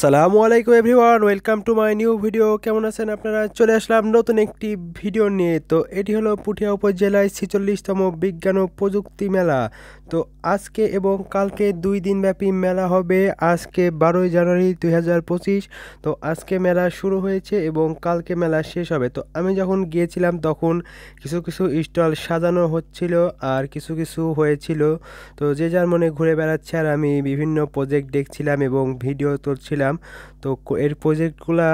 আসসালামু আলাইকুম everyone, welcome to my new video. কেমন আছেন আপনারা? চলে আসলাম নতুন একটি ভিডিও নিয়ে। তো এটি হলো পুঠিয়া উপজেলায় 46তম বিজ্ঞান ও প্রযুক্তি মেলা। তো আজকে এবং কালকে 2 দিন ব্যাপী মেলা হবে। আজকে 12ই জানুয়ারি 2025। তো আজকে মেলা শুরু হয়েছে এবং কালকে মেলা শেষ হবে। তো আমি যখন গিয়েছিলাম তখন কিছু কিছু স্টল সাজানো হচ্ছিল আর কিছু কিছু হয়েছিল। তো যে যার মনে ঘুরে বেড়াচ্ছে আর আমি বিভিন্ন প্রজেক্ট দেখছিলাম এবং ভিডিও তুলছিলাম। তো এর প্রজেক্টগুলা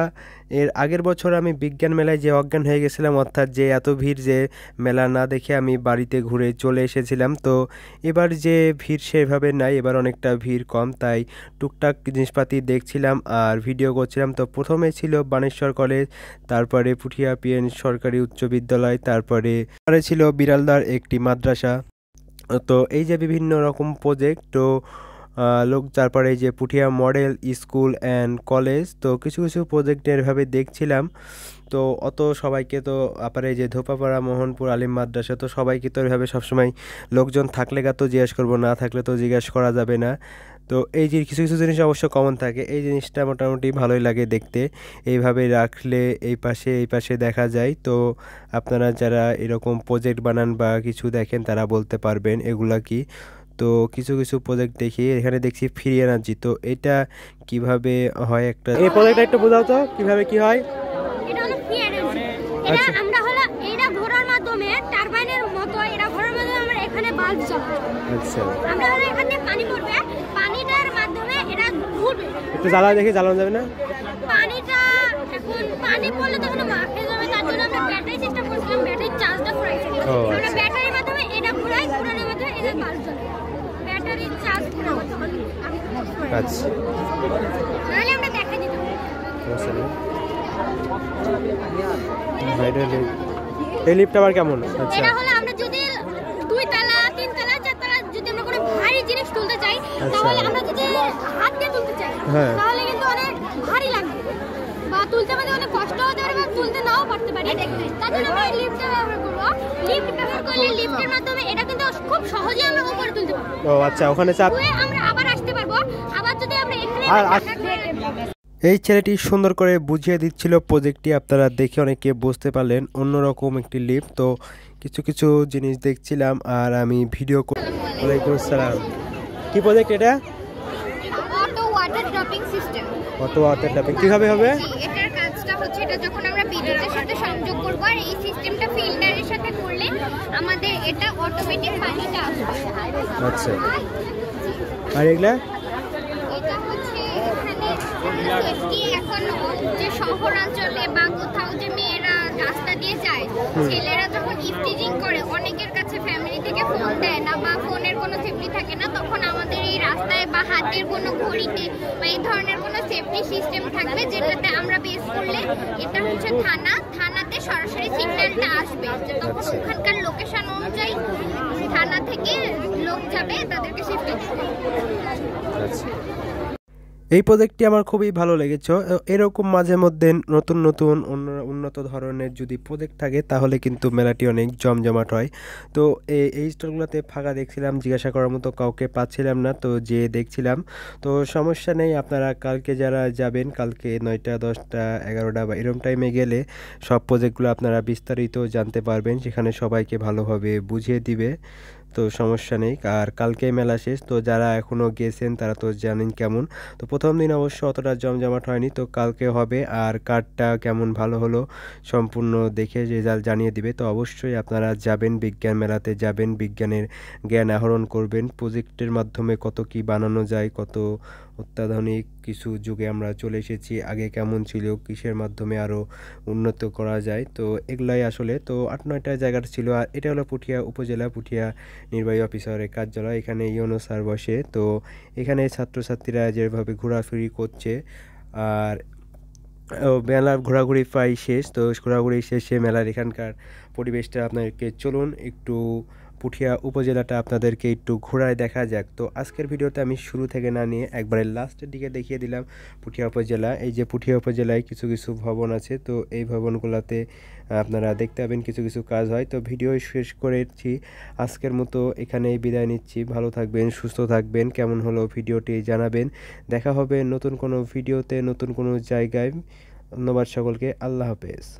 এর আগের বছর আমি বিজ্ঞান মেলায় যে অজ্ঞান হয়ে গেছিলাম, অর্থাৎ যে এত ভিড় যে মেলা না দেখে আমি বাড়িতে ঘুরে চলে এসেছিলাম। তো এবার যে ভিড় সেভাবে নাই, এবার অনেকটা ভিড় কম, তাই টুকটাক জিনিসপাতি দেখছিলাম আর ভিডিও করছিলাম। তো প্রথমে ছিল বানেশ্বর কলেজ, তারপরে পুঠিয়া পিএন সরকারি উচ্চ বিদ্যালয়, তারপরে ছিল বিড়ালদার একটি মাদ্রাসা। তো এই যে বিভিন্ন রকম প্রজেক্ট, তো লোক তারপরে এই যে Puthia model school and college, তো কিছু কিছু প্রজেক্ট এভাবে দেখছিলাম। তো অত সবাইকে তো এই যে ধোপাপাড়া মোহনপুর আলিম মাদ্রাসা, তো সবাইকে তো এভাবে সবসময় লোকজন থাকলে তো জিজ্ঞেস করবো, না থাকলে তো জিজ্ঞেস করা যাবে না। তো এই যে কিছু কিছু জিনিস অবশ্য কমন থাকে, এই জিনিসটা মোটামুটি ভালোই লাগে দেখতে। এইভাবে রাখলে এই পাশে দেখা যায়। তো আপনারা যারা এরকম প্রজেক্ট বানান বা কিছু দেখেন তারা বলতে পারবেন এগুলা কি। তো কিছু কিছু প্রজেক্ট দেখি, এখানে দেখছি ফ্রি এনার্জি। তো এটা কিভাবে হয়, একটা এই প্রজেক্টটা একটু বোঝাও তো কিভাবে কি হয়। এটা হলো ফ্রি এনার্জি। এটা আমরা হলো এইটা ঘোরার মাধ্যমে টারবাইনের মতো এটা ঘোরার মাধ্যমে আমরা এখানে বাল্ব জ্বালাবো। আচ্ছা, আমরা হলো এখানে পানি পড়বে, পানিটার মাধ্যমে এটা ঘুরবে। একটু জ্বালা দেখি, জ্বালানো যাবে না পানিটা? এখন পানি পড়লে তখন মাখে যাবে, তার জন্য আমরা ব্যাটারি সিস্টেম করছিলাম, ব্যাটারি চার্জটা ফুরাইছে। আমরা ব্যাটারির মাধ্যমে এটা ঘোরাই, ঘোরানোর মাধ্যমে এটা বাল্ব জ্বলে, ব্যাটারি চার্জ ফুরাবো। আচ্ছা, নাহলে আমরা দেখা দিতে এই লিফটটা আবার কেমন? এটা হলো আমরা যদি 2 তলা 3 তলা 4 তলা যদি আমরা কোনো ভারী জিনিস তুলতে চাই, তাহলে আমরা যদি হাত দিয়ে তুলতে চাই তাহলে কিন্তু অনেক ভারী লাগবে বা তুলতে আমাদের অনেক কষ্ট হতে পারে বা তুলতে নাও পারতে পারি। তার জন্য আমরা লিফটটা ব্যবহার করব। লিফট ব্যবহার করলে লিফটের মাধ্যমে এটা কিন্তু খুব সহজে আমরা উপরে তুলতে পারবো। ও আচ্ছা, ওখানে চাপ আমরা আবার আসতে পারবো। আবার যদি আমরা এখানে এই ছেলেটি সুন্দর করে বুঝিয়ে দিচ্ছিল প্রজেক্টটি, আপনারা দেখে অনেকে বুঝতে পারলেন। অন্যরকম একটি লিফট। তো কিছু কিছু জিনিস দেখছিলাম আর আমি ভিডিও ওয়ালাইকুম আসসালাম। কি প্রজেক্ট এটা? Auto water dropping system. Auto water dropping কিভাবে হবে? এটার কাজটা হচ্ছে, এটা যখন আমরা বিদ্যুতের সাথে সংযোগ করব আর এই সিস্টেমটা ফিল্টারের সাথে করলে আমাদের এটা অটোমেটিক পানিটা আসবে। আচ্ছা, আর এগুলা এটা হচ্ছে এখানে সেফটি। এখন যে শহরাঞ্চলে বা কোথাও যে মেয়েরা রাস্তা দিয়ে যায়, ছেলেরা যখন ইফটিজিং করে অনেকের কাছে ফ্যামিলি থেকে ফোন দেয় না বা ফোনের কোনো সেফটি থাকে না, তখন আমাদের এই রাস্তায় বা হাতের কোনো ঘড়িতে বা এই ধরনের কোনো সেফটি সিস্টেম থাকবে যেটাতে আমরা বেস করলে এটা হচ্ছে থানাতে সরাসরি সিগন্যালটা আসবে, তখন ওখানকার লোকেশন অনুযায়ী থানা থেকে লোক যাবে তাদেরকে সেফটি দিতে। এই প্রজেক্টটি আমার খুবই ভালো লেগেছে। এরকম মাঝে মধ্যে নতুন নতুন উন্নত ধরনের যদি প্রজেক্ট থাকে তাহলে কিন্তু মেলাটি অনেক জমজমাট হয়। তো এই স্টলগুলোতে ফাঁকা দেখছিলাম, জিজ্ঞাসা করার মতো কাউকে পাচ্ছিলাম না, তো যে দেখছিলাম। তো সমস্যা নেই, আপনারা কালকে যারা যাবেন, কালকে 9টা 10টা 11টা বা এরকম টাইমে গেলে সব প্রজেক্টগুলো আপনারা বিস্তারিত জানতে পারবেন, সেখানে সবাইকে ভালোভাবে বুঝিয়ে দিবে। তো সমস্যা নেই। আর কালকে মেলা শেষ, তো যারা এখনও গেছেন তারা তো জানেন কেমন। তো প্রথম দিন অবশ্য অতটা জমজমাট হয়নি, তো কালকে হবে। আর কার্ডটা কেমন ভালো হলো সম্পূর্ণ দেখে রেজাল্ট জানিয়ে দিবে। তো অবশ্যই আপনারা যাবেন, বিজ্ঞান মেলাতে যাবেন, বিজ্ঞানের জ্ঞান আহরণ করবেন, প্রজেক্টের মাধ্যমে কত কি বানানো যায়, কত অত্যাধুনিক কিছু যুগে আমরা চলে এসেছি, আগে কেমন ছিল, কিসের মাধ্যমে আরও উন্নত করা যায়। তো এগুলাই আসলে তো 8-9টা জায়গাটা ছিল। আর এটা হলো পুঠিয়া উপজেলা, পুঠিয়া নির্বাহী অফিসারের কার্যালয়। এখানে ইউনো স্যার বসে। তো এখানে ছাত্রছাত্রীরা যেভাবে ঘোরাঘুরি করছে, আর মেলার ঘোরাঘুরি প্রায় শেষ। তো ঘোরাঘুরি শেষে মেলার এখানকার পরিবেশটা আপনাদেরকে চলুন একটু পুঠিয়া উপজেলাটা আপনাদেরকে একটু ঘোরায় দেখা যাক। তো আজকের ভিডিওতে আমি শুরু থেকে না নিয়ে একবারে লাস্টের দিকে দেখিয়ে দিলাম পুঠিয়া উপজেলা। এই যে পুঠিয়া উপজেলায় কিছু কিছু ভবন আছে, তো এই ভবনগুলোতে আপনারা দেখতে পাবেন কিছু কিছু কাজ হয়। তো ভিডিও শেষ করেছি, আজকের মতো এখানেই বিদায় নিচ্ছি। ভালো থাকবেন, সুস্থ থাকবেন। কেমন হলো ভিডিওটি জানাবেন। দেখা হবে নতুন কোনো ভিডিওতে, নতুন কোনো জায়গায়। ধন্যবাদ সকলকে। আল্লাহ হাফেজ।